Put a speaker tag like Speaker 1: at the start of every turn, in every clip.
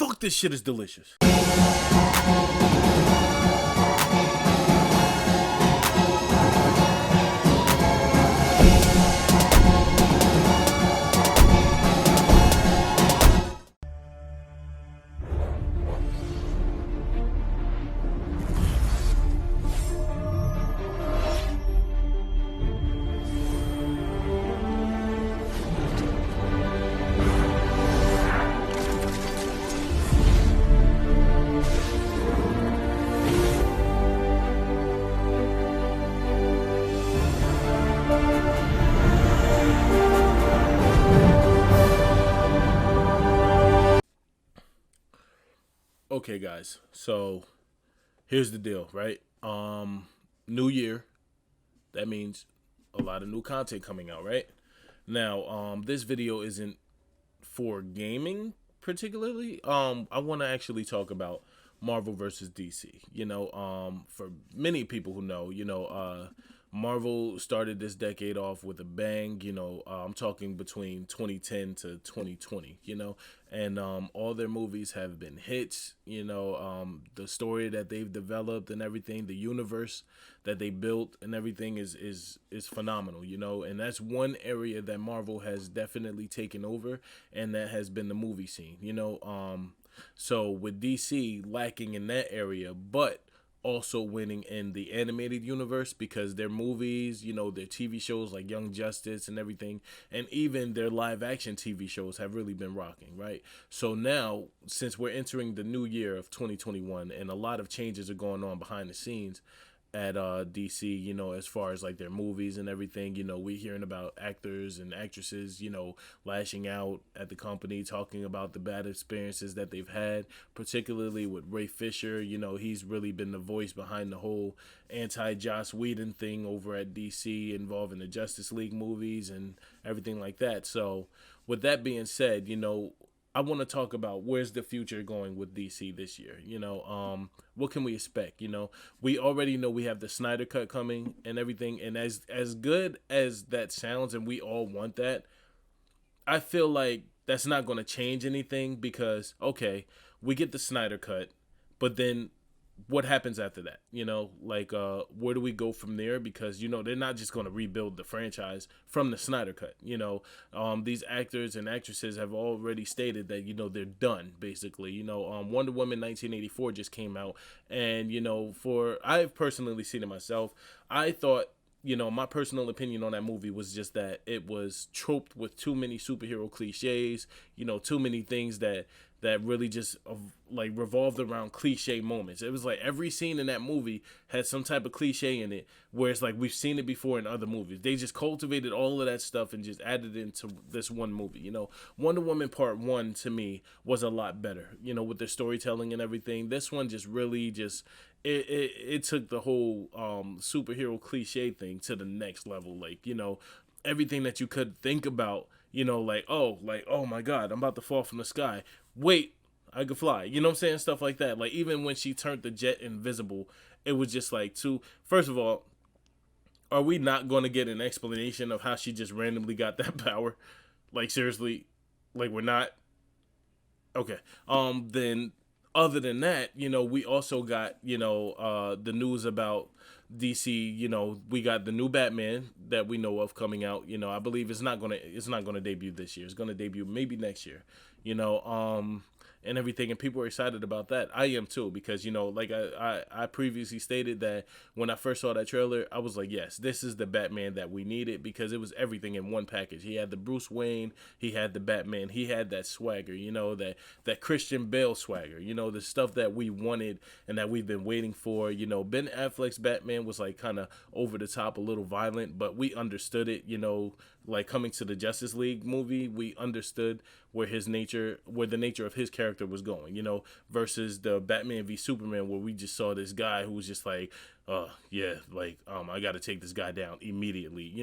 Speaker 1: Fuck, this shit is delicious. Okay, guys. So here's the deal, right? New year. That means a lot of new content coming out, right? Now, this video isn't for gaming particularly. I want to actually talk about Marvel versus DC. For many people who know, Marvel started this decade off with a bang. I'm talking between 2010 to 2020. And all their movies have been hits. The story that they've developed and everything, the universe that they built and everything is phenomenal. And that's one area that Marvel has definitely taken over, and that has been the movie scene. So with DC lacking in that area, but also winning in the animated universe, because their movies, their TV shows like Young Justice and everything, and even their live action TV shows have really been rocking, right? So now, since we're entering the new year of 2021 and a lot of changes are going on behind the scenes at DC, as far as like their movies and everything, we're hearing about actors and actresses, lashing out at the company, talking about the bad experiences that they've had, particularly with Ray Fisher. He's really been the voice behind the whole anti-Joss Whedon thing over at DC involving the Justice League movies and everything like that. So with that being said, I want to talk about where's the future going with DC this year. What can we expect? We already know we have the Snyder Cut coming and everything. And as good as that sounds, and we all want that, I feel like that's not going to change anything, because, okay, we get the Snyder Cut, but then what happens after that? Where do we go from there? Because, they're not just going to rebuild the franchise from the Snyder Cut. These actors and actresses have already stated that, they're done, basically. Wonder Woman 1984 just came out, and, I've personally seen it myself. I thought, my personal opinion on that movie was just that it was troped with too many superhero cliches, too many things that really just revolved around cliche moments. It was like every scene in that movie had some type of cliche in it, where it's like we've seen it before in other movies. They just cultivated all of that stuff and just added it into this one movie. Wonder Woman Part 1 to me was a lot better, with their storytelling and everything. This one just really it took the whole superhero cliche thing to the next level. Everything that you could think about, oh my God, I'm about to fall from the sky. Wait, I could fly. You know what I'm saying? Stuff like that. Even when she turned the jet invisible, it was just first of all, are we not going to get an explanation of how she just randomly got that power? Seriously, we're not? Okay. Then other than that, we also got, the news about DC. We got the new Batman that we know of coming out. I believe it's not gonna debut this year. It's gonna debut maybe next year. And everything, and people are excited about that. I am too, because I previously stated that when I first saw that trailer, I was like, yes, this is the Batman that we needed, because it was everything in one package. He had the Bruce Wayne, he had the Batman, he had that swagger, that Christian Bale swagger, the stuff that we wanted and that we've been waiting for. Ben Affleck's Batman was kind of over the top, a little violent, but we understood it. Coming to the Justice League movie, we understood where the nature of his character was going, versus the Batman v Superman, where we just saw this guy who was just I got to take this guy down immediately,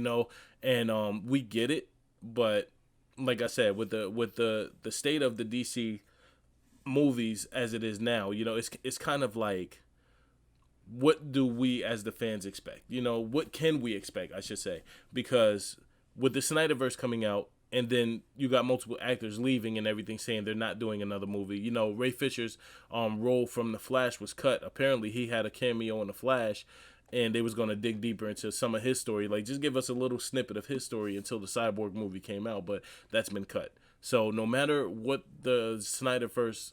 Speaker 1: and we get it. But like I said, with the state of the DC movies as it is now, it's kind of like, what do we as the fans expect? What can we expect, I should say? Because with the Snyderverse coming out, and then you got multiple actors leaving and everything, saying they're not doing another movie. You know, Ray Fisher's role from The Flash was cut. Apparently, he had a cameo in The Flash, and they was going to dig deeper into some of his story. Like, just give us a little snippet of his story until the Cyborg movie came out, but that's been cut. So no matter what the Snyderverse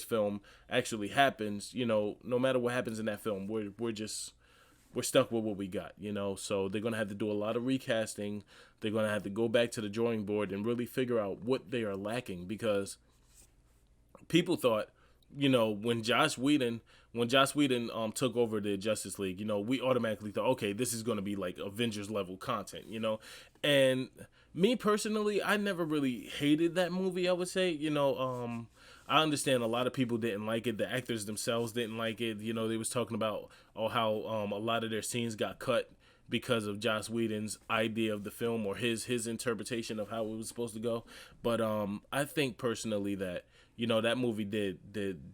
Speaker 1: film actually happens, you know, no matter what happens in that film, we're stuck with what we got, you know. So they're gonna have to do a lot of recasting. They're gonna have to go back to the drawing board and really figure out what they are lacking, because people thought, you know, when Joss Whedon took over the Justice League, you know, we automatically thought, okay, this is going to be like Avengers level content, you know. And me personally, I never really hated that movie, I would say. You know, I understand a lot of people didn't like it. The actors themselves didn't like it. You know, they was talking about how a lot of their scenes got cut because of Joss Whedon's idea of the film, or his interpretation of how it was supposed to go. But I think personally that, you know, that movie did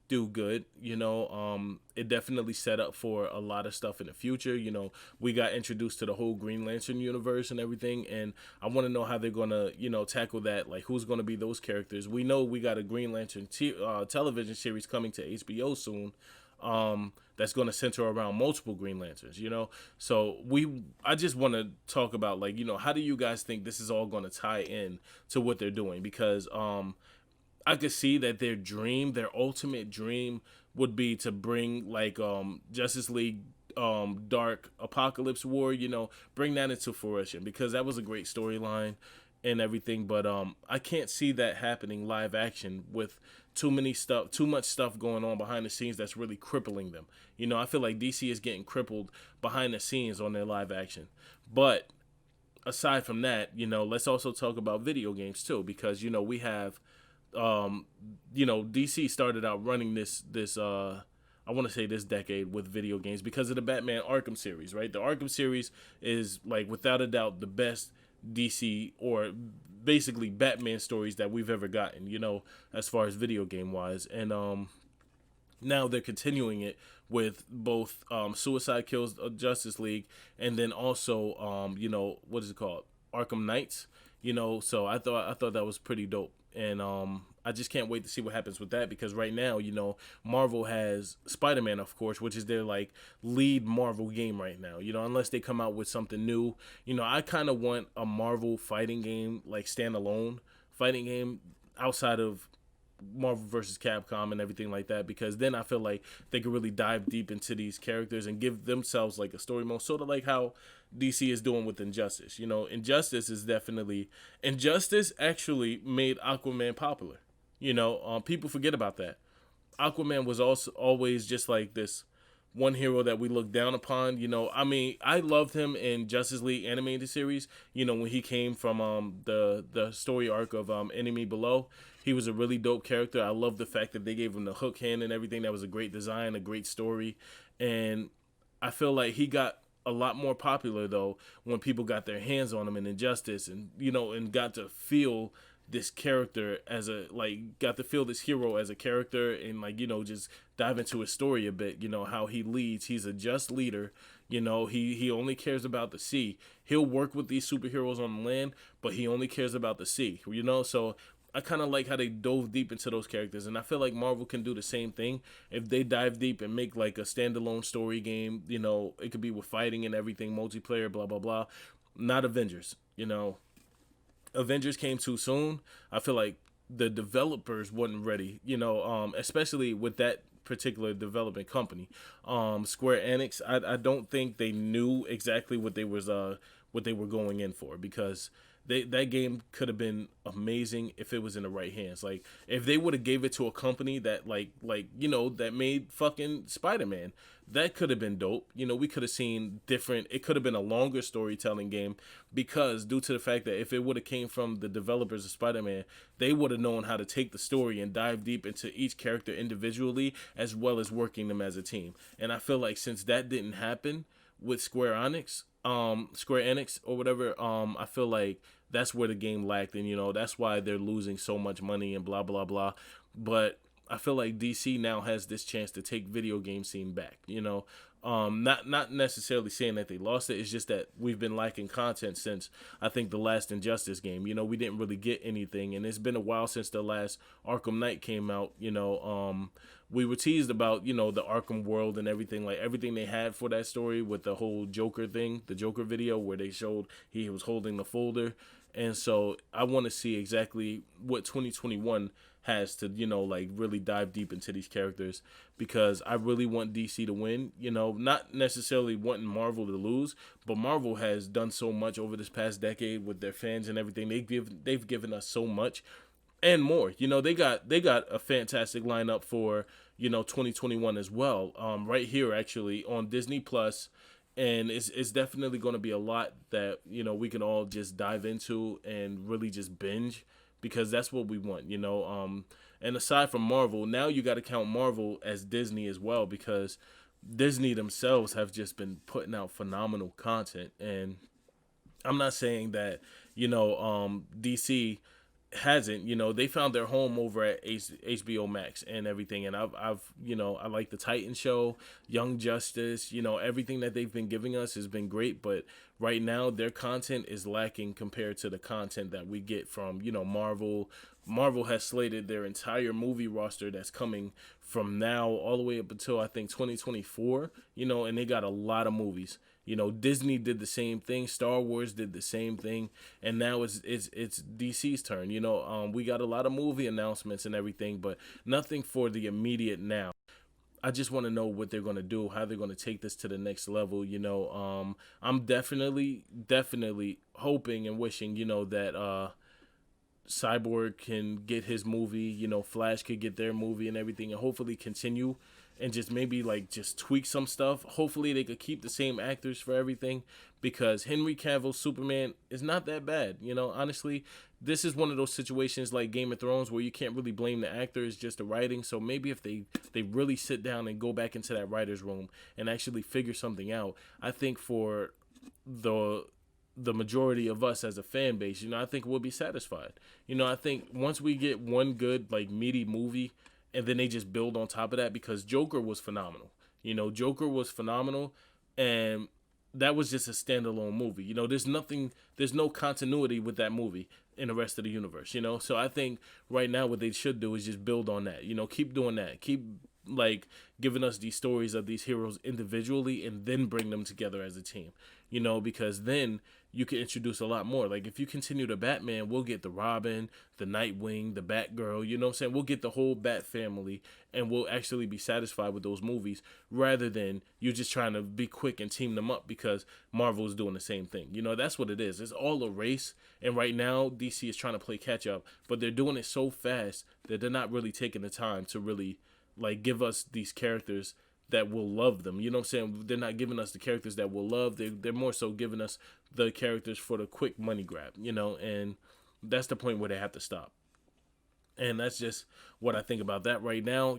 Speaker 1: do good. You know, it definitely set up for a lot of stuff in the future. You know, we got introduced to the whole Green Lantern universe and everything, and I want to know how they're gonna, you know, tackle that. Like, who's gonna be those characters? We know we got a Green Lantern television series coming to HBO soon. That's going to center around multiple Green Lanterns, you know. So I just want to talk about, like, you know, how do you guys think this is all going to tie in to what they're doing? Because I could see that their ultimate dream would be to bring, like, Justice League Dark Apocalypse War, you know, bring that into fruition, because that was a great storyline and everything. But I can't see that happening live action with too much stuff going on behind the scenes that's really crippling them. You know, I feel like DC is getting crippled behind the scenes on their live action. But aside from that, you know, let's also talk about video games too, because, you know, we have you know, DC started out running this I want to say this decade with video games because of the Batman Arkham series, right? The Arkham series is, like, without a doubt the best DC, or basically Batman stories that we've ever gotten, you know, as far as video game wise. And now they're continuing it with both Suicide Kills Justice League, and then also you know, what is it called, Arkham Knights, you know. So I thought that was pretty dope. And I just can't wait to see what happens with that, because right now, you know, Marvel has Spider-Man, of course, which is their, like, lead Marvel game right now, you know, unless they come out with something new. You know, I kind of want a Marvel fighting game, like standalone fighting game outside of Marvel versus Capcom and everything like that, because then I feel like they could really dive deep into these characters and give themselves, like, a story mode, sort of like how DC is doing with Injustice. You know, Injustice actually made Aquaman popular. You know, people forget about that. Aquaman was also always just like this one hero that we look down upon. You know, I mean, I loved him in Justice League animated series. You know, when he came from the story arc of Enemy Below, he was a really dope character. I love the fact that they gave him the hook hand and everything. That was a great design, a great story, and I feel like he got a lot more popular though when people got their hands on him in Injustice, and, you know, and got to feel this character as a, like, got to feel this hero as a character, and, like, you know, just dive into his story a bit. You know, how he leads. He's a just leader. You know, he only cares about the sea. He'll work with these superheroes on the land, but he only cares about the sea, you know. So I kind of like how they dove deep into those characters, and I feel like Marvel can do the same thing if they dive deep and make, like, a standalone story game. You know, it could be with fighting and everything, multiplayer, blah blah blah. Not Avengers. You know, Avengers came too soon. I feel like the developers wasn't ready, you know, especially with that particular development company, Square Enix. I don't think they knew exactly what they were going in for, because that game could have been amazing if it was in the right hands. Like, if they would have gave it to a company that like you know, that made fucking Spider-Man, that could have been dope. You know, we could have seen different. It could have been a longer storytelling game, because due to the fact that if it would have came from the developers of Spider-Man, they would have known how to take the story and dive deep into each character individually, as well as working them as a team. And I feel like since that didn't happen with Square Enix or whatever, I feel like that's where the game lacked, and, you know, that's why they're losing so much money and blah blah blah. But I feel like DC now has this chance to take video game scene back. Not necessarily saying that they lost it. It's just that we've been lacking content since I think the last Injustice game. We didn't really get anything, and it's been a while since the last Arkham Knight came out. We were teased about the Arkham world and everything, like everything they had for that story with the whole Joker thing, the Joker video where they showed he was holding the folder. And so I want to see exactly what 2021 has to, like really dive deep into these characters, because I really want DC to win, not necessarily wanting Marvel to lose, but Marvel has done so much over this past decade with their fans and everything. They've given us so much and more. They got a fantastic lineup for, 2021 as well. Right here actually on Disney Plus. And it's definitely going to be a lot that, we can all just dive into and really just binge, because that's what we want, And aside from Marvel, now you got to count Marvel as Disney as well, because Disney themselves have just been putting out phenomenal content. And I'm not saying that, DC hasn't. They found their home over at HBO Max and everything, and I like the Titan show, Young Justice, everything that they've been giving us has been great, but right now their content is lacking compared to the content that we get from Marvel has slated their entire movie roster that's coming from now all the way up until I think 2024, and they got a lot of movies. Disney did the same thing. Star Wars did the same thing, and now it's DC's turn. We got a lot of movie announcements and everything, but nothing for the immediate now. I just want to know what they're going to do, how they're going to take this to the next level. I'm definitely hoping and wishing, that Cyborg can get his movie, Flash could get their movie and everything, and hopefully continue and just maybe just tweak some stuff. Hopefully they could keep the same actors for everything, because Henry Cavill's Superman is not that bad. Honestly, this is one of those situations like Game of Thrones where you can't really blame the actors, just the writing. So maybe if they really sit down and go back into that writer's room and actually figure something out, I think for the majority of us as a fan base, I think we'll be satisfied. I think once we get one good meaty movie, and then they just build on top of that, because Joker was phenomenal. Joker was phenomenal, and that was just a standalone movie. There's no continuity with that movie in the rest of the universe, So I think right now what they should do is just build on that. Keep doing that. Keep giving us these stories of these heroes individually, and then bring them together as a team. Because then you can introduce a lot more. If you continue the Batman, we'll get the Robin, the Nightwing, the Batgirl, We'll get the whole Bat family, and we'll actually be satisfied with those movies, rather than you just trying to be quick and team them up because Marvel's doing the same thing. That's what it is. It's all a race, and right now DC is trying to play catch up, but they're doing it so fast that they're not really taking the time to really give us these characters that will love them. They're not giving us the characters that we'll love. They're more so giving us the characters for the quick money grab, and that's the point where they have to stop. And that's just what I think about that right now.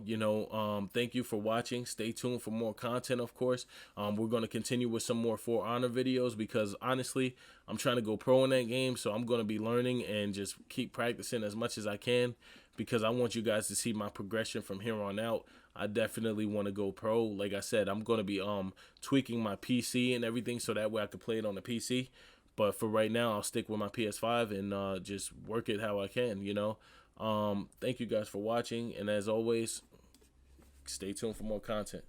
Speaker 1: Thank you for watching. Stay tuned for more content, of course. We're going to continue with some more For Honor videos, because honestly, I'm trying to go pro in that game. So I'm going to be learning and just keep practicing as much as I can, because I want you guys to see my progression from here on out. I definitely want to go pro. Like I said, I'm going to be tweaking my PC and everything so that way I can play it on the PC. But for right now, I'll stick with my PS5 and just work it how I can, Thank you guys for watching, and as always, stay tuned for more content.